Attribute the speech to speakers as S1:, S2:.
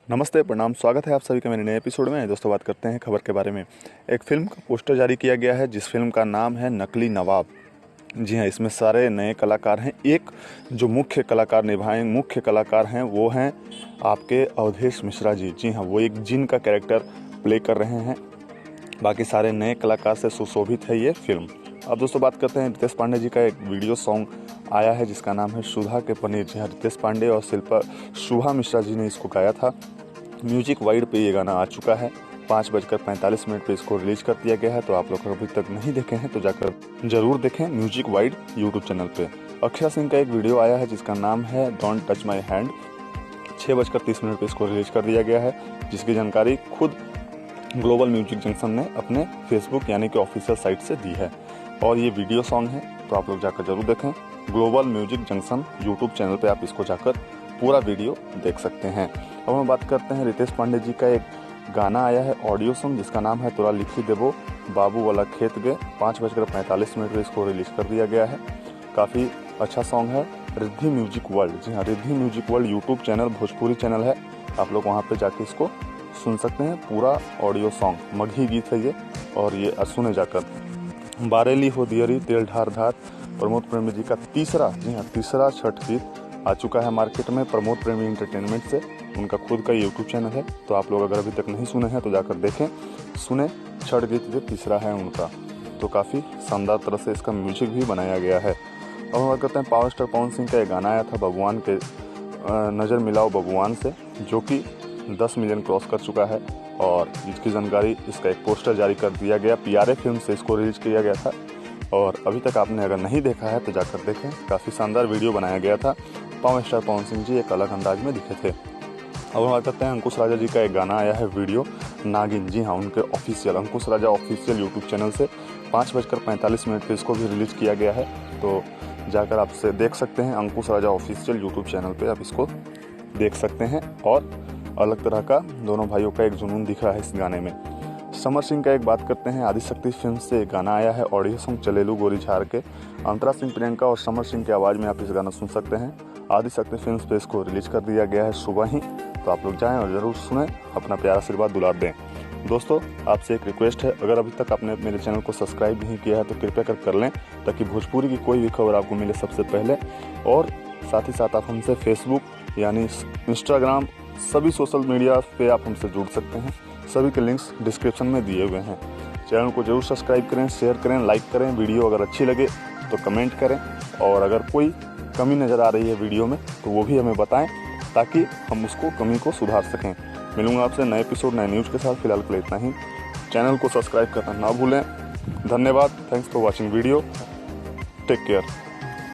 S1: नमस्ते, प्रणाम, स्वागत है आप सभी का मेरे नए एपिसोड में। दोस्तों, बात करते हैं खबर के बारे में। एक फिल्म का पोस्टर जारी किया गया है जिस फिल्म का नाम है नकली नवाब। जी हाँ, इसमें सारे नए कलाकार हैं। एक जो मुख्य कलाकार हैं वो हैं आपके अवधेश मिश्रा जी। जी हाँ, वो एक जिन का कैरेक्टर प्ले कर रहे हैं। बाकी सारे नए कलाकार से सुशोभित है ये फिल्म। अब दोस्तों, बात करते हैं रितेश पांडे जी का एक वीडियो सॉन्ग आया है जिसका नाम है सुधा के पनीर। जी हाँ, रितेश पांडे और शिल्पा शुभा मिश्रा जी ने इसको गाया था। म्यूजिक वाइड पे ये गाना आ चुका है। 5:45 पे इसको रिलीज कर दिया गया है। तो आप लोग अभी तक नहीं देखे हैं तो जाकर जरूर देखें म्यूजिक वाइड यूट्यूब चैनल पे। अक्षय सिंह का एक वीडियो आया है जिसका नाम है डोंट टच माई हैंड। 6:30 पे इसको रिलीज कर दिया गया है, जिसकी जानकारी खुद ग्लोबल म्यूजिक जंक्शन ने अपने फेसबुक यानी कि ऑफिशियल साइट से दी है। और ये वीडियो सॉन्ग है तो आप लोग जाकर जरूर देखें। Global music junction YouTube channel पे आप इसको जाकर पूरा वीडियो देख सकते हैं। अब हम बात करते हैं रितेश पांडे जी का एक गाना आया है ऑडियो सॉन्ग जिसका नाम है तोरा लिखी देबो बाबू वाला खेत गए। 5:45 पे इसको रिलीज कर दिया गया है। काफ़ी अच्छा सॉन्ग है। रिद्धि म्यूजिक वर्ल्ड, जी हाँ, Riddhi music world YouTube channel Bhojpuri channel है। आप लोग वहाँ पे जाके इसको सुन सकते हैं। पूरा ऑडियो सॉन्ग मगही गीत है ये, और ये सुने जाकर। बारेली हो दियरी तेल ढार धार प्रमोद प्रेमी जी का तीसरा छठ गीत आ चुका है मार्केट में प्रमोद प्रेमी एंटरटेनमेंट से। उनका खुद का यूट्यूब चैनल है। तो आप लोग अगर अभी तक नहीं सुने हैं तो जाकर देखें, सुने। छठ गीत जो तीसरा है उनका, तो काफ़ी शानदार तरह से इसका म्यूजिक भी बनाया गया है। अब हम बात करते हैं पावर स्टार पवन सिंह का एक गाना आया था बबुआन के नज़र मिलाओ बबुआन से, जो कि 10 मिलियन क्रॉस कर चुका है। और इसकी जानकारी, इसका एक पोस्टर जारी कर दिया गया। PRA फिल्म से इसको रिलीज किया गया था। और अभी तक आपने अगर नहीं देखा है तो जाकर देखें। काफ़ी शानदार वीडियो बनाया गया था। पावर स्टार पवन सिंह जी एक अलग अंदाज में दिखे थे। अब हम बात करते हैं अंकुश राजा जी का एक गाना आया है वीडियो नागिन। जी हाँ, उनके ऑफिशियल अंकुश राजा ऑफिशियल यूट्यूब चैनल से 5:45 पे इसको भी रिलीज किया गया है। तो जाकर आपसे देख सकते हैं। अंकुश राजा ऑफिशियल यूट्यूब चैनल पे आप इसको देख सकते हैं। और अलग तरह का दोनों भाइयों का एक जुनून दिख रहा है इस गाने में। समर सिंह का एक बात करते हैं। आदिशक्ति फिल्म से एक गाना आया है ऑडियो सॉन्ग चलेलू गोरी झार के। अंतरा सिंह प्रियंका और समर सिंह की आवाज़ में आप इस गाना सुन सकते हैं। आदिशक्ति फिल्म पे इसको रिलीज कर दिया गया है सुबह ही। तो आप लोग जाएं और ज़रूर सुने, अपना प्यारा आशीर्वाद दुलार दें। दोस्तों, आपसे एक रिक्वेस्ट है, अगर अभी तक आपने मेरे चैनल को सब्सक्राइब नहीं किया है तो कृपया कर लें, ताकि भोजपुरी की कोई भी खबर आपको मिले सबसे पहले। और साथ ही साथ आप हमसे फेसबुक यानी इंस्टाग्राम सभी सोशल मीडिया पे आप हमसे जुड़ सकते हैं। सभी के लिंक्स डिस्क्रिप्शन में दिए हुए हैं। चैनल को जरूर सब्सक्राइब करें, शेयर करें, लाइक करें। वीडियो अगर अच्छी लगे तो कमेंट करें। और अगर कोई कमी नज़र आ रही है वीडियो में तो वो भी हमें बताएं, ताकि हम उसको कमी को सुधार सकें। मिलूंगा आपसे नए एपिसोड नए न्यूज़ के साथ। फिलहाल के लिए इतना ही। चैनल को सब्सक्राइब करना ना भूलें। धन्यवाद। Thanks for watching video. Take care.